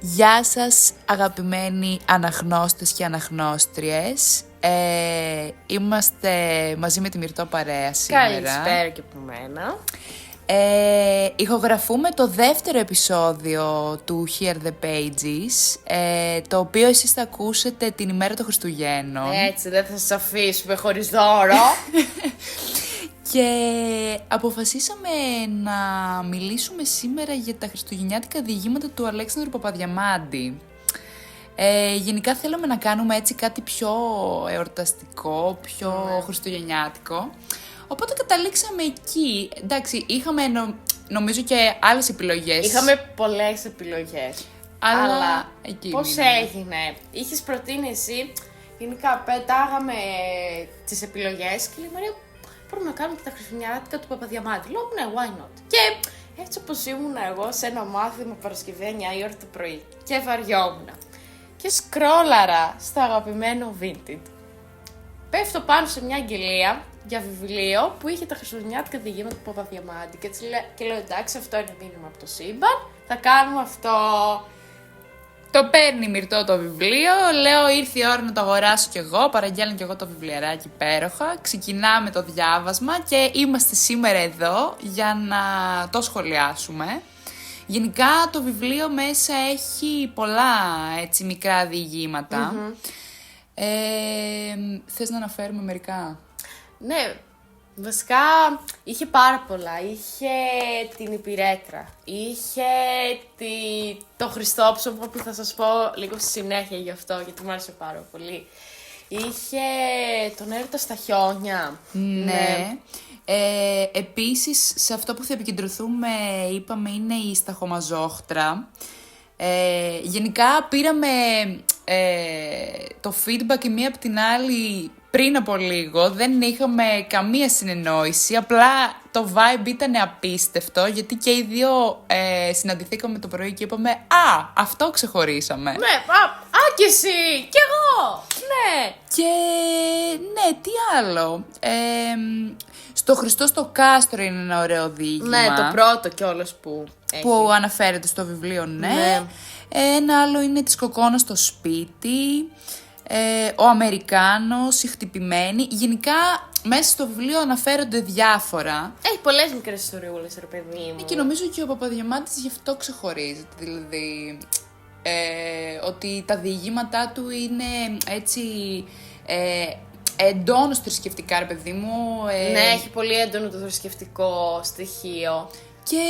Γεια σας αγαπημένοι αναγνώστες και αναγνώστριες. Είμαστε μαζί με τη Μυρτώ παρέα σήμερα. Καλησπέρα και από μένα. Ηχογραφούμε το δεύτερο επεισόδιο του Hear the Pages, το οποίο εσείς θα ακούσετε την ημέρα των Χριστουγέννων. Έτσι, δεν θα σας αφήσουμε χωρίς δώρο. Και αποφασίσαμε να μιλήσουμε σήμερα για τα χριστουγεννιάτικα διηγήματα του Αλέξανδρου Παπαδιαμάντη. Γενικά θέλαμε να κάνουμε έτσι κάτι πιο εορταστικό, πιο χριστουγεννιάτικο. Οπότε καταλήξαμε εκεί. Εντάξει, είχαμε νομίζω και άλλες επιλογές. Είχαμε πολλές επιλογές. Αλλά εκεί πώς μείναμε. έγινε? Είχες προτείνει εσύ, γενικά πετάγαμε τις επιλογές και λέει Μαρία, μπορούμε να κάνουμε και τα χριστουγεννιάτικα του Παπαδιαμάντη. Λέω ναι, why not? Και έτσι όπως ήμουν εγώ σε ένα μάθημα Παρασκευή 9 η ώρα το πρωί και βαριόμουν και σκρόλαρα στο αγαπημένο Vinted. Πέφτω πάνω σε μια αγγελία για βιβλίο που είχε τα χριστουγεννιάτικα διηγήματα του Παπαδιαμάντη και, και λέω εντάξει, αυτό είναι μήνυμα από το σύμπαν, θα κάνουμε αυτό. Το παίρνει η Μυρτώ το βιβλίο, λέω ήρθε η ώρα να το αγοράσω κι εγώ, παραγγέλνω κι εγώ το βιβλιαράκι υπέροχα, ξεκινάμε το διάβασμα και είμαστε σήμερα εδώ για να το σχολιάσουμε. Γενικά το βιβλίο μέσα έχει πολλά έτσι μικρά διηγήματα. Θες να αναφέρουμε μερικά? Ναι, βασικά είχε πάρα πολλά. Είχε την Υπηρέτρα, είχε το Χριστόψωμο που θα σας πω λίγο στη συνέχεια γι' αυτό, γιατί μου άρεσε πάρα πολύ. Είχε τον Έρωτα στα χιόνια. Ναι. Επίσης, σε αυτό που θα επικεντρωθούμε, είπαμε, είναι η Σταχωμαζόχτρα. Γενικά πήραμε το feedback η μία από την άλλη πριν από λίγο, δεν είχαμε καμία συνεννόηση, απλά το vibe ήταν απίστευτο, γιατί και οι δύο συναντηθήκαμε το πρωί και είπαμε «Α, αυτό ξεχωρίσαμε». Ναι, και εσύ, κι εγώ, ναι. Και ναι, τι άλλο. Στο Χριστό στο Κάστρο είναι ένα ωραίο διήγημα. Ναι, το πρώτο κιόλας που αναφέρεται στο βιβλίο, ναι. Ένα άλλο είναι της Κοκόνα στο σπίτι. Ο Αμερικάνος, η Χτυπημένη. Γενικά μέσα στο βιβλίο αναφέρονται διάφορα. Έχει πολλές μικρές ιστοριούλες, ρε παιδί μου. Και νομίζω και ο Παπαδιαμάντης γι' αυτό ξεχωρίζεται. Δηλαδή ότι τα διηγήματά του είναι έτσι εντόνως θρησκευτικά, ρε παιδί μου. Ναι, έχει πολύ έντονο το θρησκευτικό στοιχείο. Και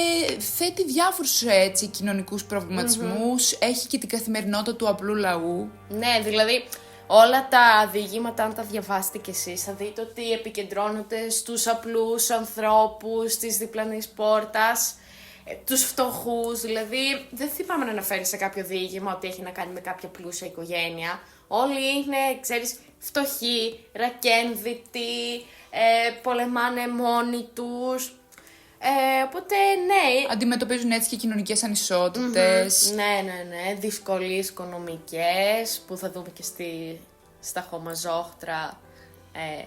θέτει διάφορους έτσι κοινωνικούς προβληματισμούς. Έχει και την καθημερινότητα του απλού λαού. Ναι, δηλαδή όλα τα διηγήματα, αν τα διαβάσετε κι εσείς, θα δείτε ότι επικεντρώνονται στους απλούς ανθρώπους της διπλανής πόρτας, τους φτωχούς. Δηλαδή δεν θυμάμαι να αναφέρει σε κάποιο διήγημα ότι έχει να κάνει με κάποια πλούσια οικογένεια. Όλοι είναι, ξέρεις, φτωχοί, ρακένδυτοι, πολεμάνε μόνοι τους. Οπότε ναι. Αντιμετωπίζουν έτσι και κοινωνικές ανισότητες. Ναι. Δυσκολίες οικονομικές που θα δούμε και στα Σταχωμαζόχτρα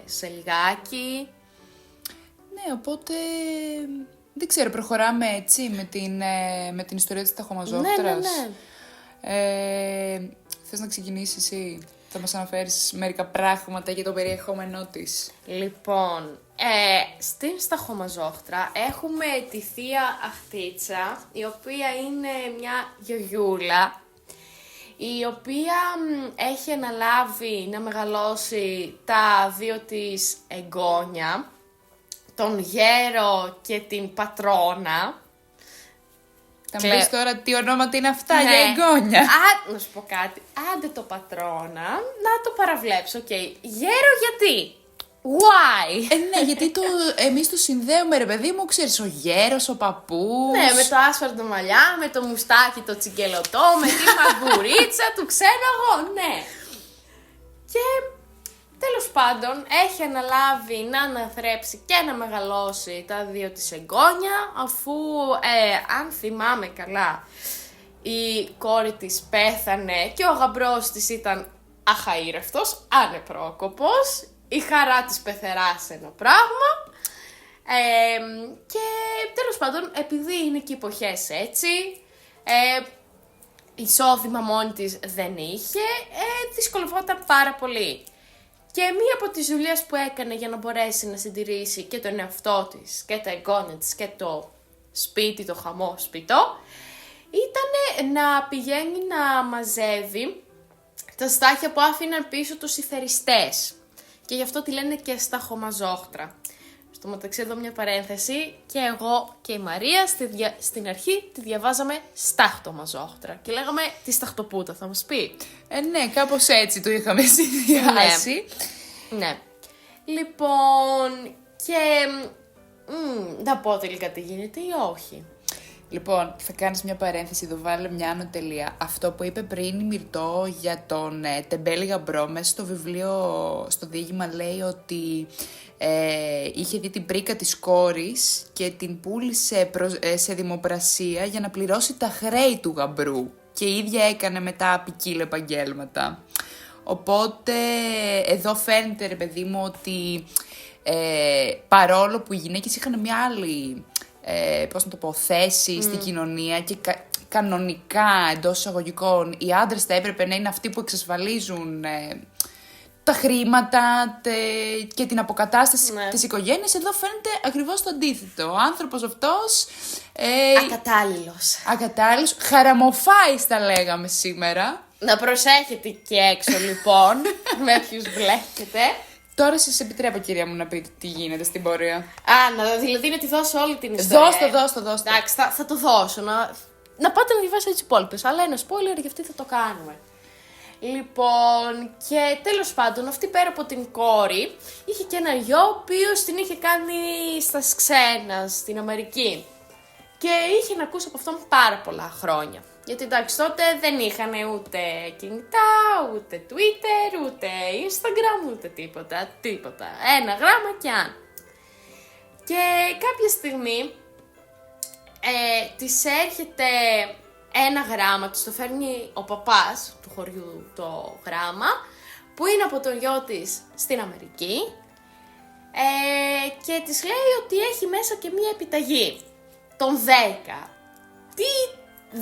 σε λιγάκι. Ναι, οπότε δεν ξέρω, προχωράμε έτσι με την ιστορία της Σταχωμαζόχτρας. Ναι. Θες να ξεκινήσεις εσύ? Θα μας αναφέρεις μερικά πράγματα για το περιεχόμενό της. Λοιπόν, στην Σταχωμαζόχτρα έχουμε τη θεία Αχτίτσα, η οποία είναι μια γιογιούλα, η οποία έχει αναλάβει να μεγαλώσει τα δύο της εγγόνια, τον γέρο και την πατρόνα. Θα μου πεις τώρα τι ονόματα είναι αυτά για εγγόνια. Να σου πω κάτι. Άντε το πατρόνα, να το παραβλέψω. Γέρο γιατί? Why? Ναι, γιατί εμείς το συνδέουμε, ρε παιδί μου, ξέρεις, ο γέρος, ο παππούς. Ναι, με το άσφαλτο μαλλιά, με το μουστάκι το τσιγκελωτό, με τη μαγκουρίτσα του, ξέρω εγώ, ναι. Και τέλος πάντων έχει αναλάβει να αναθρέψει και να μεγαλώσει τα δύο της εγγόνια, αφού αν θυμάμαι καλά η κόρη της πέθανε και ο γαμπρός της ήταν αχαήρευτος, ανεπρόκοπος, η χαρά της πεθεράς ένα πράγμα. Και τέλος πάντων, επειδή είναι και εποχές έτσι, εισόδημα μόνη της δεν είχε, δυσκολευόταν πάρα πολύ. Και μία από τις δουλειές που έκανε για να μπορέσει να συντηρήσει και τον εαυτό της και τα εγγόνια της και το σπίτι, το χαμό σπιτό, ήταν να πηγαίνει να μαζεύει τα στάχια που άφηναν πίσω τους οι θεριστές. Και γι' αυτό τη λένε και σταχομαζόχτρα. Στο μεταξύ εδώ μια παρένθεση, και εγώ και η Μαρία στην αρχή τη διαβάζαμε στάχτομαζόχτρα και λέγαμε τη σταχτοπούτα, θα μας πει. Ναι, κάπως έτσι το είχαμε συνδυάσει. Ναι. Λοιπόν, και να πω τελικά τι γίνεται ή όχι. Λοιπόν, θα κάνεις μια παρένθεση εδώ, βάλε μια άνω τελεία. Αυτό που είπε πριν η Μυρτώ για τον τεμπέλη γαμπρό, μέσα στο βιβλίο, στο διήγημα λέει ότι είχε δει την πρίκα της κόρης και την πούλησε σε δημοπρασία για να πληρώσει τα χρέη του γαμπρού. Και η ίδια έκανε μετά ποικίλα επαγγέλματα. Οπότε εδώ φαίνεται, ρε παιδί μου, ότι παρόλο που οι γυναίκες είχαν μια άλλη πώς να το πω, θέση στην κοινωνία και κανονικά εντός εισαγωγικών οι άντρες θα έπρεπε να είναι αυτοί που εξασφαλίζουν τα χρήματα και την αποκατάσταση της οικογένειας, εδώ φαίνεται ακριβώς το αντίθετο. Ο άνθρωπος αυτός ακατάλληλος, χαραμοφάης τα λέγαμε σήμερα. Να προσέχετε και έξω λοιπόν με ποιους μπλέκετε. Τώρα σας επιτρέπω, κυρία μου, να πείτε τι γίνεται στην πορεία. Δηλαδή να τη δώσω όλη την ιστορία. Δώστε. Εντάξει, θα το δώσω. Να πάτε να διαβάσετε τις υπόλοιπες. Αλλά ένα spoiler για αυτή θα το κάνουμε. Λοιπόν, και τέλος πάντων, αυτή πέρα από την κόρη, είχε και ένα γιο, ο οποίος την είχε κάνει στα ξένα, στην Αμερική. Και είχε να ακούσει από αυτόν πάρα πολλά χρόνια. Γιατί εντάξει, τότε δεν είχαν ούτε κινητά, ούτε Twitter, ούτε Instagram, ούτε τίποτα. Ένα γράμμα και αν. Και κάποια στιγμή της έρχεται ένα γράμμα, της το φέρνει ο παπάς του χωριού το γράμμα, που είναι από τον γιο της στην Αμερική, και της λέει ότι έχει μέσα και μία επιταγή, των 10. Τι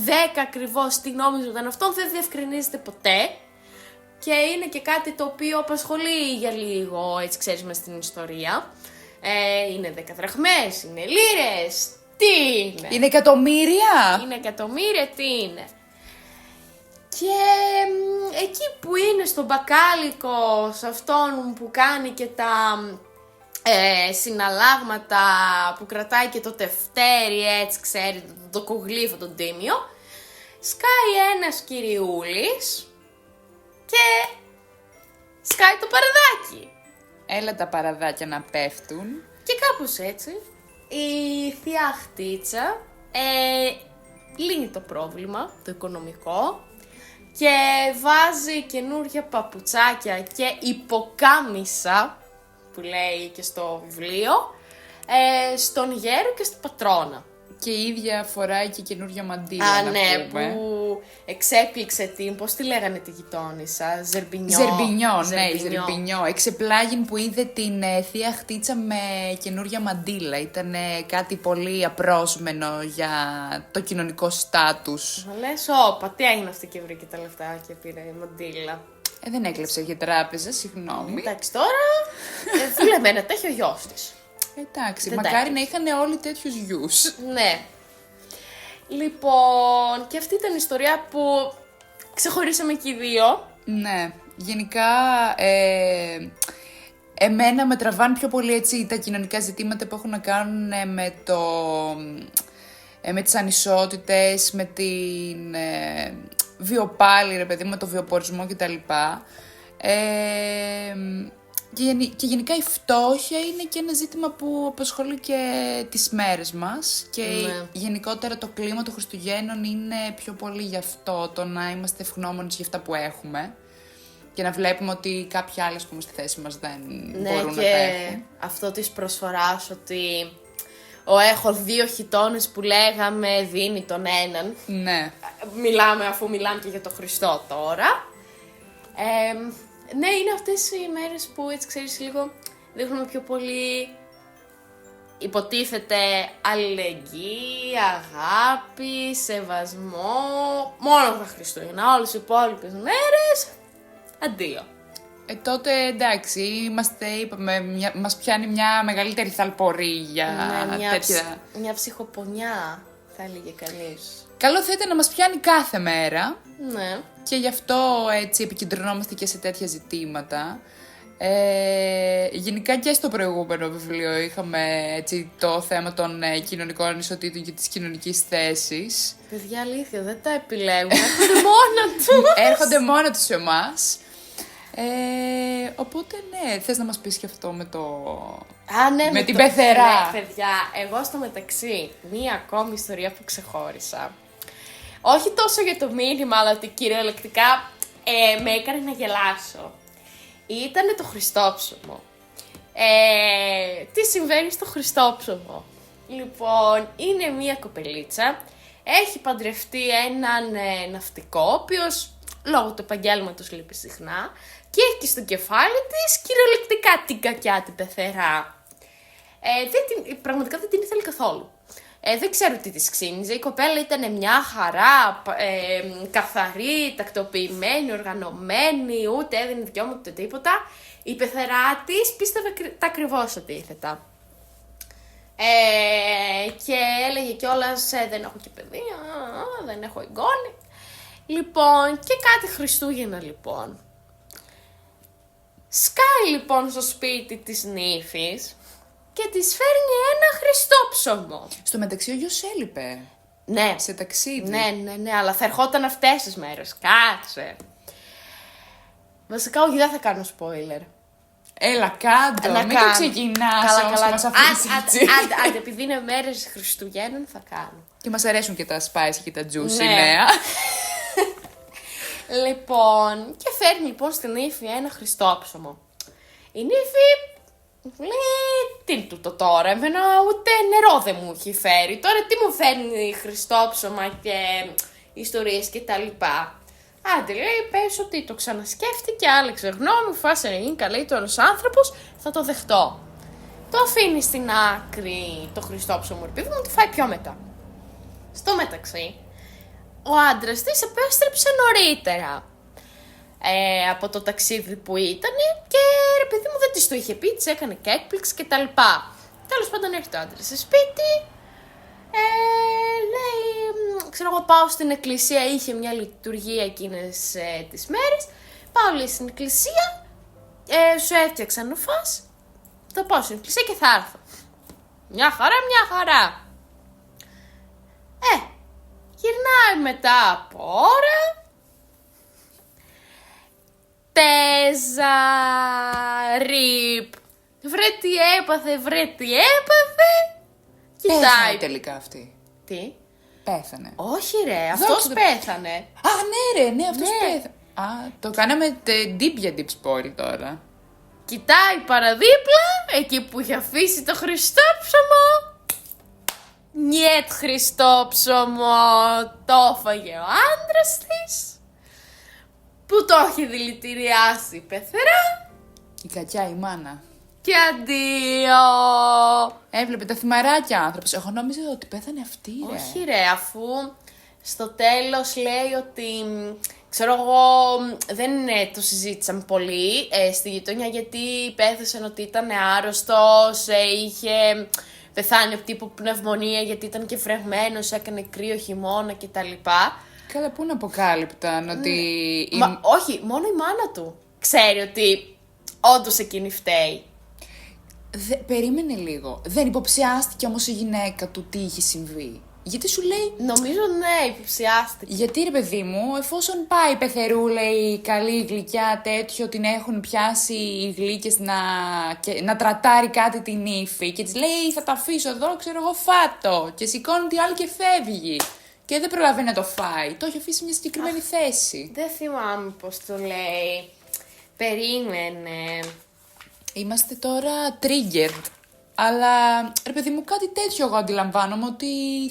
10 ακριβώς, τι νόμιζονταν αυτόν, δεν διευκρινίζεται ποτέ. Και είναι και κάτι το οποίο απασχολεί για λίγο, έτσι ξέρεις, μες στην ιστορία. Είναι 10 δραχμές, είναι λίρες, τι είναι. Είναι εκατομμύρια. Είναι εκατομμύρια, τι είναι. Και εκεί που είναι στον μπακάλικο, σε αυτόν που κάνει και τα συναλλάγματα, που κρατάει και το τευτέρι, έτσι ξέρει, το κογλίφο, τον τίμιο, σκάει ένας κυριούλης και σκάει το παραδάκι. Έλα τα παραδάκια να πέφτουν. Και κάπως έτσι η θεία Χτίτσα λύνει το πρόβλημα, το οικονομικό, και βάζει καινούργια παπουτσάκια και υποκάμισα, που λέει και στο βιβλίο, στον γέρο και στην πατρόνα. Και η ίδια φοράει και καινούργια μαντήλα, ναι, που εξέπληξε την, πώς τη λέγανε τη γειτόνισσα, Ζερμπινιό. Εξεπλάγει που είδε την θεία Χτίτσα με καινούργια μαντήλα. Ήταν κάτι πολύ απρόσμενο για το κοινωνικό στάτους. Λες, όπα, τι έγινε αυτή και βρήκε τα λεφτά και πήρε μαντήλα. Δεν έκλεψε για τράπεζα, συγγνώμη. Εντάξει, τώρα δούλευε να τα έχει ο γιος της. Εντάξει, μακάρι να είχαν όλοι τέτοιους γιους. Ναι. Λοιπόν, και αυτή ήταν η ιστορία που ξεχωρίσαμε και οι δύο. Ναι, γενικά εμένα με τραβάνε πιο πολύ έτσι τα κοινωνικά ζητήματα που έχουν να κάνουν με τις ανισότητες, με την βιοπάλη, ρε παιδί, με το βιοπορισμό κτλ. Και γενικά η φτώχεια είναι και ένα ζήτημα που απασχολεί και τις μέρες μας. Και γενικότερα το κλίμα των Χριστουγέννων είναι πιο πολύ γι' αυτό, το να είμαστε ευγνώμονες για αυτά που έχουμε. Και να βλέπουμε ότι κάποιοι άλλοι, πούμε, στη θέση μας δεν μπορούν να τα έχουν. Και αυτό της προσφοράς ότι έχω 2 χιτώνες που λέγαμε δίνει τον έναν. Ναι. Αφού μιλάμε και για τον Χριστό τώρα. Ναι, είναι αυτές οι μέρες που, έτσι ξέρεις, λίγο δείχνουμε πιο πολύ υποτίθεται αλληλεγγύη, αγάπη, σεβασμό, μόνο τα Χριστούγεννα, όλες οι υπόλοιπες μέρες, αντίο. Τότε εντάξει, είπαμε, μας πιάνει μια μεγαλύτερη θαλπορή για τέτοια... Μια ψυχοπονιά, θα έλεγε κανείς. Καλό θα ήταν να μας πιάνει κάθε μέρα. Ναι. Και γι' αυτό έτσι επικεντρωνόμαστε και σε τέτοια ζητήματα. Γενικά και στο προηγούμενο βιβλίο είχαμε έτσι, το θέμα των κοινωνικών ανισοτήτων και της κοινωνικής θέσης. Παιδιά, αλήθεια, δεν τα επιλέγουμε, έρχονται μόνα τους. Έρχονται μόνα τους σε εμάς. Οπότε ναι, θες να μας πεις και αυτό με το... Ναι, με την πεθερά. Ναι, παιδιά, εγώ στο μεταξύ, μία ακόμη ιστορία που ξεχώρισα. Όχι τόσο για το μήνυμα, αλλά ότι κυριολεκτικά με έκανε να γελάσω. Ήτανε το Χριστόψωμο. Τι συμβαίνει στο Χριστόψωμο? Λοιπόν, είναι μία κοπελίτσα, έχει παντρευτεί έναν ναυτικό, ο οποίος λόγω του επαγγέλματος λείπει συχνά και έχει στο κεφάλι της κυριολεκτικά την κακιά την πεθερά. Πραγματικά δεν την ήθελε καθόλου. Δεν ξέρω τι της ξύνιζε. Η κοπέλα ήταν μια χαρά, καθαρή, τακτοποιημένη, οργανωμένη, ούτε έδινε δικαιώματα ούτε τίποτα. Η πεθερά της πίστευε τα ακριβώς αντίθετα. Και έλεγε κιόλας δεν έχω και παιδί, δεν έχω εγγόνη. Λοιπόν, και κάτι Χριστούγεννα λοιπόν. Σκάει λοιπόν στο σπίτι της νύφης και της φέρνει ένα Χριστόψωμο. Στο μεταξύ ο γιος έλειπε. Ναι. Σε ταξίδι. Ναι, αλλά θα ερχόταν αυτές τις μέρες. Κάτσε. Βασικά όχι, δεν θα κάνω spoiler. Έλα κάτω, μην το ξεκινάς όμως και μας αφήσεις. Άντε, επειδή είναι μέρες Χριστουγέννων θα κάνω. Και μας αρέσουν και τα spicy και τα juicy Ναι. νέα. Λοιπόν, και φέρνει λοιπόν στην νύφη ένα Χριστόψωμο. Η νύφη λέει, τι είναι τούτο τώρα, εμένα ούτε νερό δεν μου έχει φέρει. Τώρα τι μου φέρνει Χριστόψωμα και ιστορίες και τα λοιπά. Άντε λέει, πες ότι το ξανασκέφτηκε, άλλαξε γνώμη, φάσε να γίνει καλύτερος άνθρωπος, θα το δεχτώ. Το αφήνει στην άκρη το Χριστόψωμο, επειδή μου το φάει πιο μετά. Στο μεταξύ, ο άντρας της επέστρεψε νωρίτερα από το ταξίδι που ήταν και ρε παιδί μου δεν της το είχε πει, της έκανε και έκπληξη και τα λοιπά. Τέλος πάντων έρχεται ο άντρας σε σπίτι, λέει, ξέρω εγώ πάω στην εκκλησία, είχε μια λειτουργία εκείνες τις μέρες, πάω λέει στην εκκλησία, σου έφτιαξα να φας, θα πάω στην εκκλησία και θα έρθω. Μια χαρά. Γυρνάει μετά από ώρα. Τέζα, ρίπ. Βρε τι έπαθε. Πέθανε Κοιτάει. τελικά αυτή. Τι? Πέθανε. Όχι ρε, αυτός πέθανε. Α, ναι, αυτός πέθανε. Α, το κάναμε deep για deep spoil τώρα. Κοιτάει παραδίπλα, εκεί που είχε αφήσει το Χριστόψωμο. Νιέτ Χριστόψωμο, το έφαγε ο άντρας της, που το έχει δηλητηριάσει η πεθερά. Η κακιά η μάνα. Και αντίο. Έβλεπε τα θυμαράκια άνθρωπος. Εγώ νόμιζα ότι πέθανε αυτή, ρε. Όχι ρε, αφού στο τέλος λέει ότι, ξέρω εγώ, δεν το συζήτησαν πολύ στη γειτονιά, γιατί υπέθεσαν ότι ήταν άρρωστος, είχε πεθάνει από τύπου πνευμονία γιατί ήταν και φρεγμένος, έκανε κρύο χειμώνα κτλ. Καλά, πού να αποκάλυπταν ότι... Όχι, μόνο η μάνα του ξέρει ότι όντως εκείνη φταίει. Περίμενε λίγο. Δεν υποψιάστηκε όμως η γυναίκα του τι είχε συμβεί? Γιατί σου λέει... Νομίζω ναι, υποψιάστηκε. Γιατί ρε παιδί μου, εφόσον πάει η πεθερούλα η καλή η γλυκιά τέτοιο, την έχουν πιάσει οι γλύκες να τρατάρει κάτι την ύφη και της λέει θα τα αφήσω εδώ, ξέρω εγώ φάτο, και σηκώνει τη άλλη και φεύγει και δεν προλαβαίνει να το φάει, το έχει αφήσει σε μια συγκεκριμένη θέση. Δεν θυμάμαι πώς το λέει. Περίμενε. Είμαστε τώρα triggered. Αλλά, ρε παιδί μου, κάτι τέτοιο εγώ αντιλαμβάνομαι ότι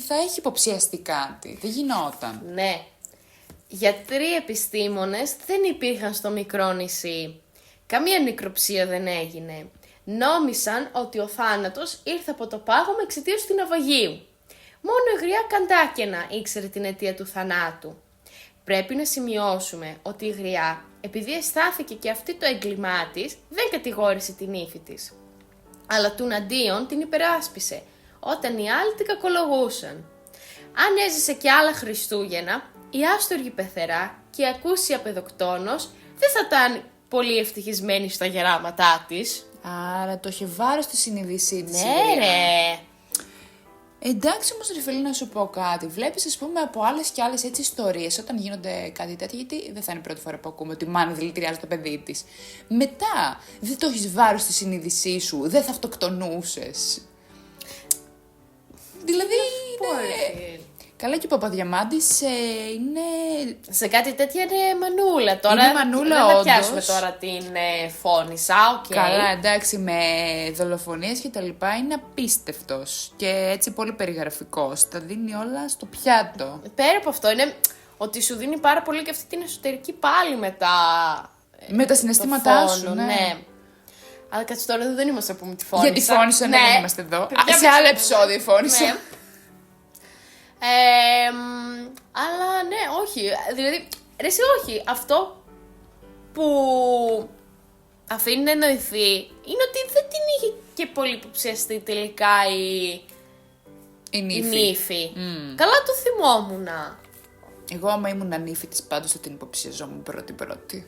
θα έχει υποψιαστεί κάτι. Δεν γινόταν. Ναι. Γιατροί επιστήμονες δεν υπήρχαν στο μικρό νησί. Καμία νεκροψία δεν έγινε. Νόμισαν ότι ο θάνατος ήρθε από το πάγωμα εξαιτίας του ναυαγίου. Μόνο η γριά Καντάκαινα ήξερε την αιτία του θανάτου. Πρέπει να σημειώσουμε ότι η γριά, επειδή αισθάθηκε και αυτή το έγκλημά της, δεν κατηγόρησε την ύφη της. Αλλά τουναντίον την υπεράσπισε, όταν οι άλλοι την κακολογούσαν. Αν έζησε και άλλα Χριστούγεννα, η άστοργη πεθερά και η ακούσια παιδοκτόνος δεν θα ήταν πολύ ευτυχισμένη στα γεράματά της. Άρα το είχε βάρος στη συνείδησή της. Ναι ρε. Εντάξει όμως ρε φίλε, να σου πω κάτι. Βλέπεις ας πούμε από άλλες και άλλες έτσι ιστορίες όταν γίνονται κάτι τέτοιο, γιατί δεν θα είναι η πρώτη φορά που ακούμε ότι η μάνα δηλητηριάζει το παιδί της. Μετά δεν το έχεις βάρος στη συνείδησή σου, δεν θα αυτοκτονούσες. Δηλαδή είναι... Καλά και ο Παπαδιαμάντης είναι... Σε κάτι τέτοια είναι μανούλα τώρα. Είναι μανούλα, δεν όντως. θα πιάσουμε τώρα την φώνησα, οκ. Καλά, εντάξει, με δολοφονίες και τα λοιπά είναι απίστευτος και έτσι πολύ περιγραφικός. Τα δίνει όλα στο πιάτο. Πέρα από αυτό είναι ότι σου δίνει πάρα πολύ και αυτή την εσωτερική πάλι Με τα συναισθήματά το σου, φόνο, ναι. Αλλά κάτσε τώρα δεν είμαστε να πούμε τη φώνησα. Για τη φώνησα, ναι, δεν είμαστε εδώ. Σε άλλο επεισόδιο η φώνησα. Ναι. Αλλά ναι, όχι. Δηλαδή, ρε εσύ όχι. Αυτό που αφήνει να εννοηθεί είναι ότι δεν την είχε και πολύ υποψιαστεί τελικά η νύφη. Καλά το θυμόμουνα. Εγώ άμα ήμουν νύφη της πάντως θα την υποψιαζόμουν πρώτη.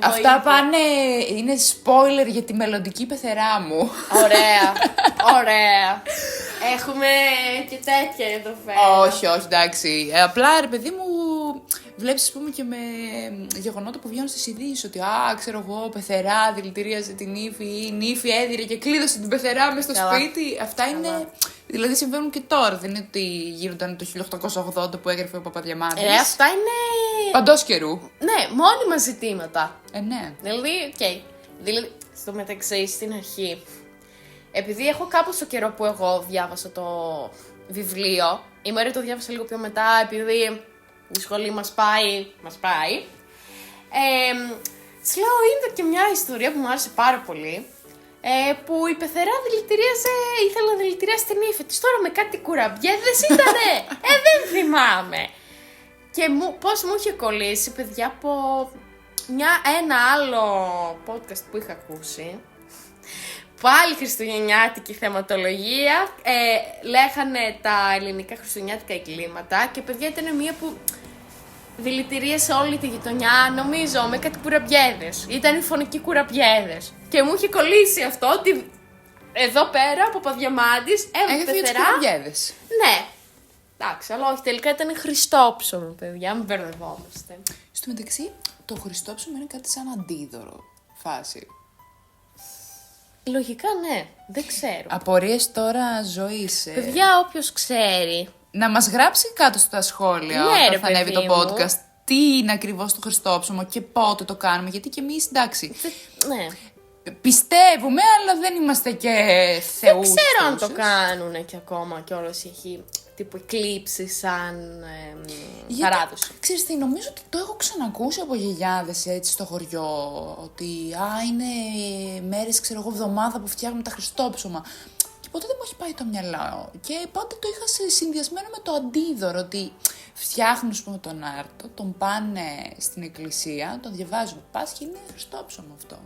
Αυτά πάνε, είναι spoiler για τη μελλοντική πεθερά μου. Ωραία, ωραία. Έχουμε και τέτοια εδώ πέρα. Όχι, εντάξει. Απλά ρε παιδί μου, βλέπεις ας πούμε και με γεγονότα που βγαίνουν στις ειδήσεις ότι ξέρω εγώ, πεθερά δηλητηρίασε την ύφη ή η νύφη έδιρε και κλείδωσε την πεθερά μες στο σπίτι. Αυτά είναι, δηλαδή συμβαίνουν και τώρα. Δεν είναι ότι γίνονταν το 1880 που έγραφε ο Παπαδιαμάντης. Αυτά είναι... Παντός καιρού. Ναι, μόνιμα ζητήματα. Ναι. Δηλαδή, δηλαδή, στο μεταξύ, στην αρχή, επειδή έχω κάπου στο καιρό που εγώ διάβασα το βιβλίο, η Μαρία το διάβασα λίγο πιο μετά, επειδή η σχολή μας πάει. Της λέω, είδα και μια ιστορία που μου άρεσε πάρα πολύ, που η πεθερά ήθελε να δηλητηριάσει την ύφη της. Τώρα με κάτι κουραμπιέδες ήτανε, δεν θυμάμαι. Και πώς μου είχε κολλήσει, παιδιά, από ένα άλλο podcast που είχα ακούσει. Πάλι χριστουγεννιάτικη θεματολογία. Λέγανε τα ελληνικά χριστουγεννιάτικα εγκλήματα. Και παιδιά ήταν μία που δηλητηρίασε όλη τη γειτονιά, νομίζω, με κάτι κουραμπιέδες. Ήταν οι φωνικοί κουραμπιέδες. Και μου είχε κολλήσει αυτό ότι εδώ πέρα από Παπαδιαμάντης Έγραφε τους κουραμπιέδες. Ναι. Εντάξει, αλλά όχι, τελικά ήταν χριστόψωμο, παιδιά, μην μπερδευόμαστε. Στο μεταξύ, το χριστόψωμο είναι κάτι σαν αντίδωρο φάση. Λογικά ναι, δεν ξέρω. Απορίες τώρα ζωής. Παιδιά, όποιος ξέρει. Να μας γράψει κάτω στα σχόλια Ναι, όταν ρε, θα ανέβει το παιδί μου. podcast τι είναι ακριβώς το χριστόψωμο και πότε το κάνουμε, γιατί και εμείς εντάξει. Ναι. Πιστεύουμε, αλλά δεν είμαστε και θεούς. Δεν ξέρω αν το θεούσες. κάνουν και ακόμα κι όλος έχει τύπου εκλείψει σαν παράδοση. Ξέρεις τι, νομίζω ότι το έχω ξανακούσει από γιαγιάδες έτσι στο χωριό, ότι είναι μέρες, ξέρω εγώ, εβδομάδα που φτιάχνουμε τα χριστόψωμα. Και ποτέ δεν μου έχει πάει το μυαλό. Και πάντα το είχα συνδυασμένο με το αντίδωρο, ότι φτιάχνουν, ας πούμε, τον άρτο, τον πάνε στην εκκλησία, τον διαβάζουν Πάσχη, είναι χριστόψωμο αυτό.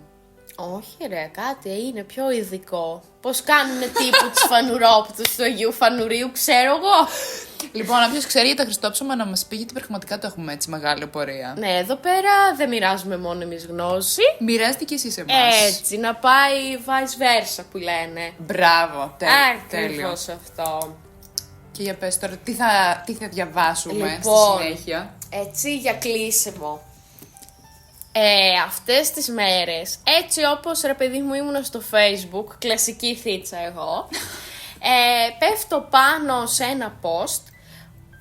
Όχι ρε, κάτι είναι πιο ειδικό. Πώς κάνουνε τύπου τις φανουρόπτους του Αγίου Φανουρίου, ξέρω εγώ. Λοιπόν, όποιος ξέρει για τα χριστόψωμα να μας πει, γιατί πραγματικά το έχουμε έτσι μεγάλη πορεία. Ναι, εδώ πέρα δεν μοιράζουμε μόνο εμείς γνώση. Μοιράζεται και εσείς εμάς. Έτσι, να πάει vice versa που λένε. Μπράβο, τέλειο. Ακριβώς αυτό. Και για πες τώρα, τι θα διαβάσουμε Λοιπόν, στη συνέχεια. Έτσι για κλείσιμο. Αυτές τις μέρες, έτσι όπως ρε παιδί μου ήμουνα στο Facebook, κλασική θίτσα εγώ, πέφτω πάνω σε ένα post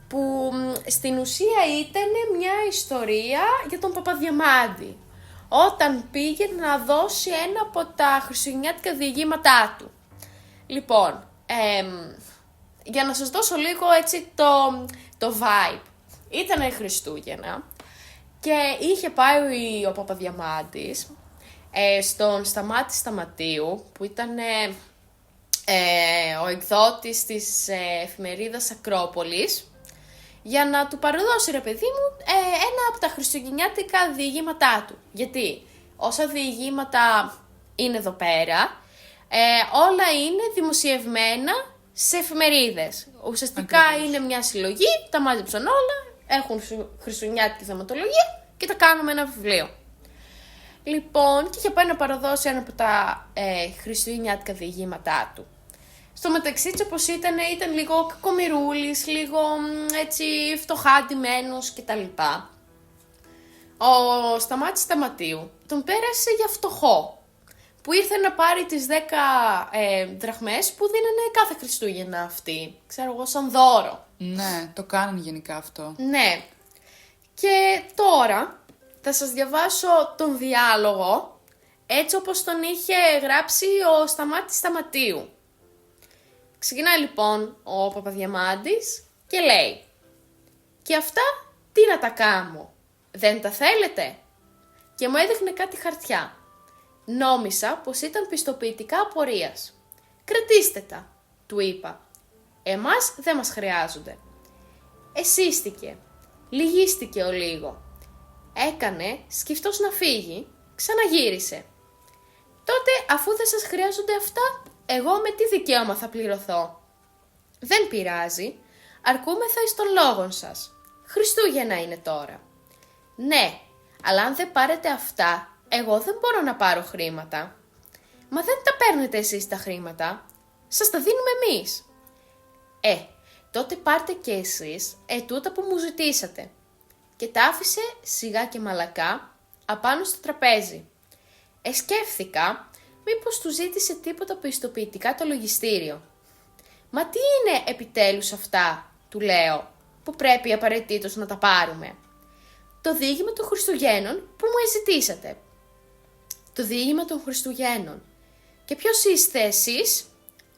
που στην ουσία ήταν μια ιστορία για τον Παπαδιαμάντη, όταν πήγε να δώσει ένα από τα χριστουγεννιάτικα διηγήματά του. Λοιπόν, για να σας δώσω λίγο έτσι το vibe, ήτανε Χριστούγεννα και είχε πάει ο Παπαδιαμάντης στον Σταμάτη Σταματίου, που ήταν ο εκδότης της εφημερίδας Ακρόπολης, για να του παραδώσει, ρε παιδί μου, ένα από τα χριστουγεννιάτικα διηγήματά του. Γιατί όσα διηγήματα είναι εδώ πέρα, όλα είναι δημοσιευμένα σε εφημερίδες. Ουσιαστικά Ακριβώς. είναι μια συλλογή, τα μάζεψαν όλα, έχουν χριστουγεννιάτικη θεματολογία και τα κάνουμε ένα βιβλίο. Λοιπόν, και είχε πάει να παραδώσει ένα από τα χριστουγεννιάτικα διηγήματά του. Στο μεταξύ της, όπως ήταν λίγο κακομοιρούλης, λίγο έτσι φτωχά ντυμένος κτλ. Ο Σταμάτης Σταματίου τον πέρασε για φτωχό, που ήρθε να πάρει τις 10 δραχμές που δίνανε κάθε Χριστούγεννα αυτοί, ξέρω εγώ, σαν δώρο. Ναι, το κάνουν γενικά αυτό. Ναι. Και τώρα θα σας διαβάσω τον διάλογο έτσι όπως τον είχε γράψει ο Σταμάτης Σταματίου. Ξεκινάει λοιπόν ο Παπαδιαμάντης και λέει: «Και αυτά τι να τα κάνω, δεν τα θέλετε?» Και μου έδειχνε κάτι χαρτιά. Νόμισα πως ήταν πιστοποιητικά απορίας. «Κρατήστε τα», του είπα. «Εμάς δεν μας χρειάζονται». Εσύστηκε. Λυγίστηκε ο λίγο. Έκανε σκυφτός να φύγει, ξαναγύρισε. «Τότε, αφού δεν σας χρειάζονται αυτά, εγώ με τι δικαίωμα θα πληρωθώ?» «Δεν πειράζει, αρκούμεθα εις των λόγων σας. Χριστούγεννα είναι τώρα». «Ναι, αλλά αν δεν πάρετε αυτά, εγώ δεν μπορώ να πάρω χρήματα». «Μα δεν τα παίρνετε εσείς τα χρήματα, σας τα δίνουμε εμείς». Τότε πάρτε και εσείς τούτα που μου ζητήσατε». Και τα άφησε σιγά και μαλακά απάνω στο τραπέζι. Σκέφθηκα μήπως του ζήτησε τίποτα πιστοποιητικά το λογιστήριο. «Μα τι είναι επιτέλους αυτά», του λέω, «που πρέπει απαραίτητος να τα πάρουμε?» «Το διήγημα των Χριστουγέννων που μου ζητήσατε». «Το διήγημα των Χριστουγέννων. Και ποιος είστε εσείς?»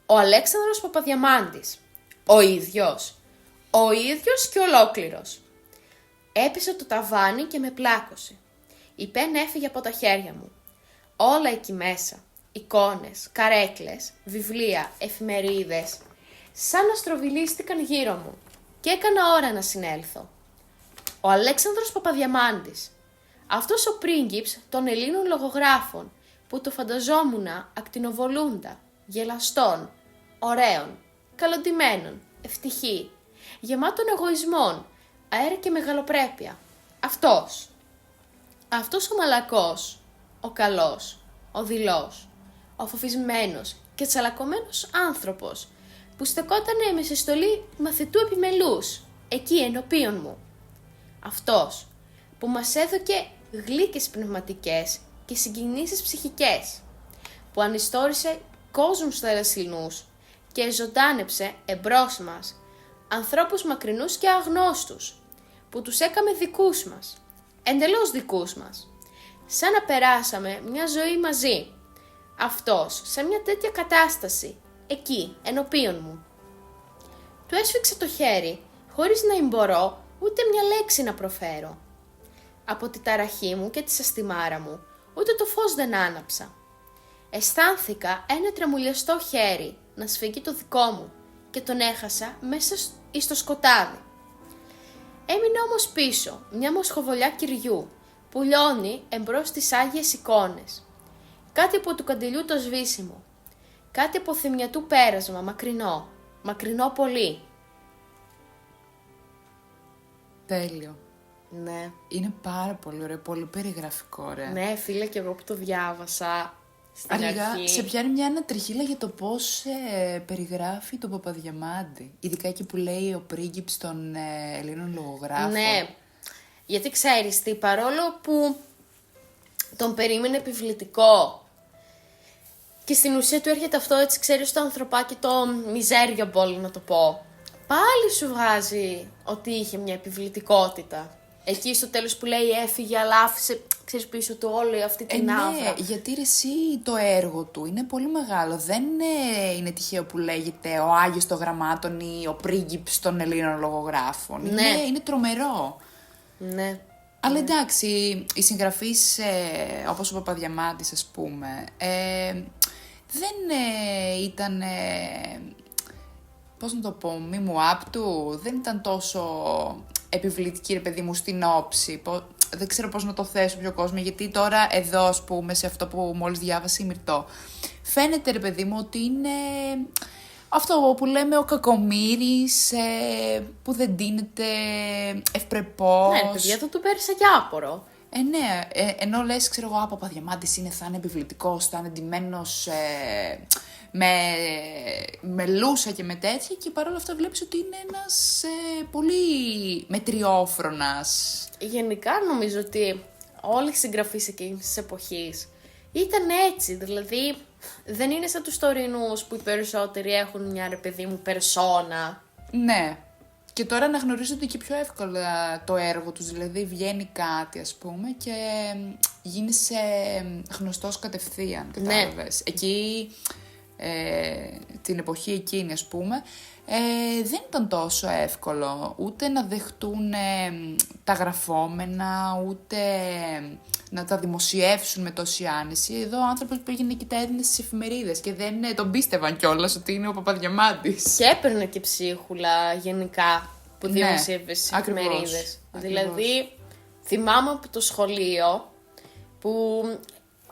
«Ο Αλέξανδρος Παπαδιαμάντης». «Ο ίδιος?» «Ο ίδιος και ολόκληρος». Έπεσε το ταβάνι και με πλάκωσε. Η πένα έφυγε από τα χέρια μου. Όλα εκεί μέσα, εικόνες, καρέκλες, βιβλία, εφημερίδες, σαν να στροβιλίστηκαν γύρω μου και έκανα ώρα να συνέλθω. Ο Αλέξανδρος Παπαδιαμάντης, αυτός ο πρίγκιπς των Ελλήνων λογογράφων που το φανταζόμουνα ακτινοβολούντα, γελαστών, ωραίων, καλοντημένων, ευτυχή, γεμάτων εγωισμών, αέρα και μεγαλοπρέπεια. Αυτός ο μαλακός, ο καλός, ο δειλός, ο φοβισμένος και τσαλακωμένος άνθρωπος που στεκότανε με σε στολή μαθητού επιμελούς, εκεί ενωπίον μου. Αυτός που μας έδωκε γλύκες πνευματικές και συγκινήσεις ψυχικές, που ανιστόρισε κόσμους θαλασσινούς και ζωντάνεψε εμπρός μας ανθρώπους μακρινούς και αγνώστους, που τους έκαμε δικούς μας, εντελώς δικούς μας, σαν να περάσαμε μια ζωή μαζί. Αυτός, σε μια τέτοια κατάσταση, εκεί, ενωπίον μου. Του έσφιξε το χέρι, χωρίς να μπορώ ούτε μια λέξη να προφέρω. Από τη ταραχή μου και τη σαστιμάρα μου, ούτε το φως δεν άναψα. Αισθάνθηκα ένα τρεμουλιαστό χέρι να σφίγγει το δικό μου και τον έχασα μέσα στο σκοτάδι. Έμεινε όμως πίσω μια μοσχοβολιά κυριού που λιώνει εμπρός στις άγιες εικόνες. Κάτι από του καντιλιού το σβήσιμο. Κάτι από θυμιατού πέρασμα μακρινό. Μακρινό πολύ. Τέλειο. Ναι. Είναι πάρα πολύ ωραίο, πολύ περιγραφικό, ρε. Ναι, φίλε, και εγώ που το διάβασα στην Αργά αρχή. σε πιάνει μια ανατριχίλα για το πώς περιγράφει τον Παπαδιαμάντη. Ειδικά εκεί που λέει ο πρίγκιπς των Ελλήνων λογογράφων. Ναι, γιατί ξέρεις τι, παρόλο που τον περίμενε επιβλητικό και στην ουσία του έρχεται αυτό, έτσι ξέρεις, το ανθρωπάκι το μιζέριο μπόλ να το πω, πάλι σου βγάζει ότι είχε μια επιβλητικότητα. Εκεί στο τέλος που λέει έφυγε αλλά άφησε, ξέρεις, πίσω του όλη αυτή την άβρα. Ναι, γιατί ρε, εσύ το έργο του είναι πολύ μεγάλο. Δεν είναι τυχαίο που λέγεται ο Άγιος των Γραμμάτων ή ο πρίγκιπς των Ελλήνων λογογράφων. Ναι. Είναι τρομερό. Ναι. Αλλά εντάξει, οι συγγραφείς όπως ο Παπαδιαμάντης, ας πούμε, δεν ήταν, πώς να το πω, μη μου άπτου, δεν ήταν τόσο επιβλητική, ρε παιδί μου, στην όψη. Δεν ξέρω πώς να το θέσω πιο κόσμο, γιατί τώρα εδώ, ας πούμε, σε αυτό που μόλις διάβασε η Μυρτώ, φαίνεται, ρε παιδί μου, ότι είναι αυτό που λέμε ο κακομοίρης, που δεν ντύνεται ευπρεπώς. Ναι, παιδιά, το πέρισα και άπορο. Ναι, ενώ λες, ξέρω εγώ, Παπαδιαμάντης θα είναι επιβλητικός, θα είναι ντυμένος με λούσα και με τέτοια, και παρόλα αυτά βλέπεις ότι είναι ένας πολύ μετριόφρονας. Γενικά νομίζω ότι όλοι οι συγγραφείς εκείνης της εποχής ήταν έτσι, δηλαδή δεν είναι σαν τους τωρινούς που οι περισσότεροι έχουν μια, ρε παιδί μου, περσόνα. Ναι. Και τώρα αναγνωρίζονται και πιο εύκολα το έργο τους, δηλαδή βγαίνει κάτι, ας πούμε, και γίνεσαι γνωστός κατευθείαν, κατάλαβες. Ναι. Εκεί, την εποχή εκείνη, ας πούμε, δεν ήταν τόσο εύκολο ούτε να δεχτούν τα γραφόμενα, ούτε να τα δημοσιεύσουν με τόση άνεση. Εδώ ο άνθρωπος πήγαινε και τα έδινε στις εφημερίδες και δεν τον πίστευαν κιόλας ότι είναι ο Παπαδιαμάντης. Και έπαιρνε και ψίχουλα γενικά που δημοσίευε στις εφημερίδες. Δηλαδή, θυμάμαι από το σχολείο που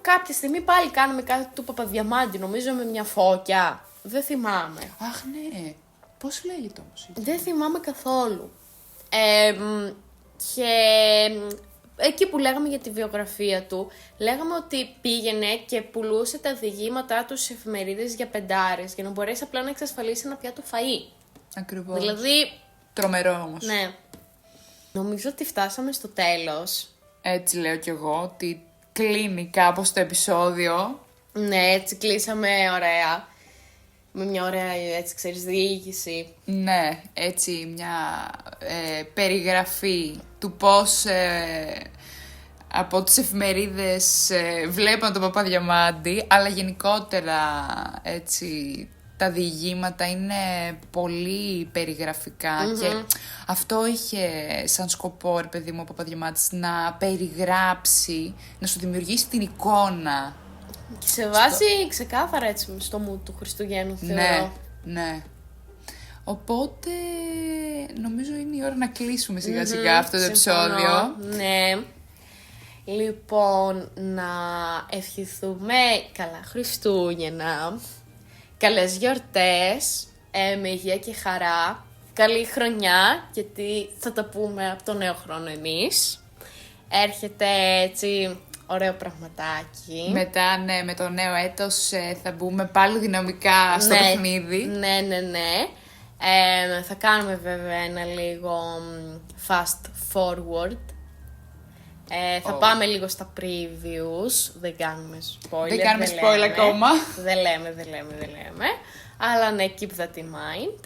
κάποια στιγμή πάλι κάνουμε κάτι του Παπαδιαμάντη, νομίζω με μια φώκια. Δεν θυμάμαι. Αχ, ναι. Πώς λέγεται όμως? Δεν θυμάμαι καθόλου. Και εκεί που λέγαμε για τη βιογραφία του, λέγαμε ότι πήγαινε και πουλούσε τα διηγήματά του σε εφημερίδες για 5 για να μπορέσει απλά να εξασφαλίσει ένα πιάτο φαΐ. Ακριβώς. Δηλαδή, τρομερό όμως. Ναι. Νομίζω ότι φτάσαμε στο τέλος. Έτσι λέω κι εγώ, ότι κλείνει κάπως το επεισόδιο. Ναι, έτσι κλείσαμε ωραία. Με μια ωραία, έτσι ξέρεις, διοίκηση. Ναι, έτσι μια περιγραφή του πώς από τις εφημερίδες βλέπαν τον Παπαδιαμάντη, αλλά γενικότερα έτσι τα διηγήματα είναι πολύ περιγραφικά και αυτό είχε σαν σκοπό, ρε παιδί μου, ο Παπαδιαμάντης, να περιγράψει, να σου δημιουργήσει την εικόνα. Και σε βάζει ξεκάθαρα έτσι στο mood του Χριστουγέννου, θεωρώ. Ναι, ναι. Οπότε νομίζω είναι η ώρα να κλείσουμε σιγά σιγά αυτό το επεισόδιο. Ναι. Λοιπόν, να ευχηθούμε καλά Χριστούγεννα, καλές γιορτές, με υγεία και χαρά, καλή χρονιά, γιατί θα τα πούμε από το νέο χρόνο εμείς. Έρχεται έτσι ωραίο πραγματάκι. Μετά, ναι, με το νέο έτος θα μπούμε πάλι δυναμικά στο παιχνίδι. Ναι. Θα κάνουμε βέβαια ένα λίγο fast forward. Θα πάμε λίγο στα previews. Δεν κάνουμε spoiler. Δεν κάνουμε spoiler ακόμα. Δεν λέμε. Αλλά ναι, keep that in mind.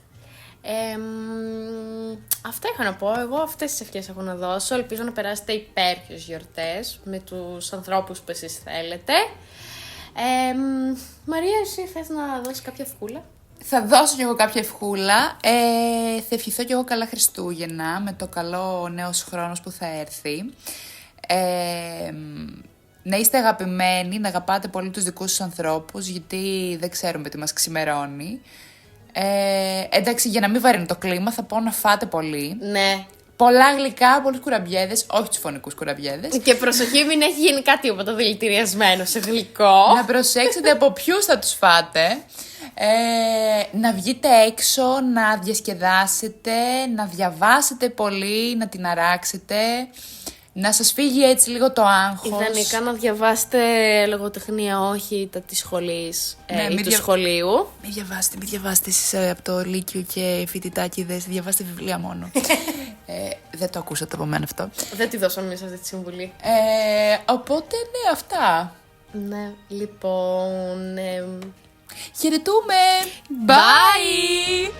Αυτά είχα να πω. Εγώ αυτές τις ευχές έχω να δώσω. Ελπίζω να περάσετε υπέροχες γιορτές με τους ανθρώπους που εσείς θέλετε. Μαρία, εσύ θες να δώσεις κάποια ευχούλα? Θα δώσω κι εγώ κάποια ευχούλα. Θα ευχηθώ κι εγώ καλά Χριστούγεννα με το καλό νέος χρόνος που θα έρθει. Να είστε αγαπημένοι, να αγαπάτε πολύ τους δικούς σας ανθρώπους, γιατί δεν ξέρουμε τι μας ξημερώνει. Εντάξει, για να μην βαρύνει το κλίμα, θα πω να φάτε πολύ. Ναι. Πολλά γλυκά, πολλούς κουραμπιέδες, όχι τους φωνικούς κουραμπιέδες. Και προσοχή, μην έχει γίνει κάτι από το δηλητηριασμένο σε γλυκό. Να προσέξετε από ποιους θα τους φάτε. Να βγείτε έξω, να διασκεδάσετε, να διαβάσετε πολύ, να την αράξετε. Να σας φύγει έτσι λίγο το άγχος. Ιδανικά να διαβάσετε λογοτεχνία, όχι τα της σχολής ή του σχολείου. Μην διαβάσετε εσείς από το Λύκειο και φοιτητάκηδες, διαβάστε βιβλία μόνο. Δεν το ακούσατε από μένα αυτό. Δεν τη δώσαμε εμείς αυτή τη συμβουλή. Οπότε ναι, αυτά. Ναι, λοιπόν... Χαιρετούμε! Bye!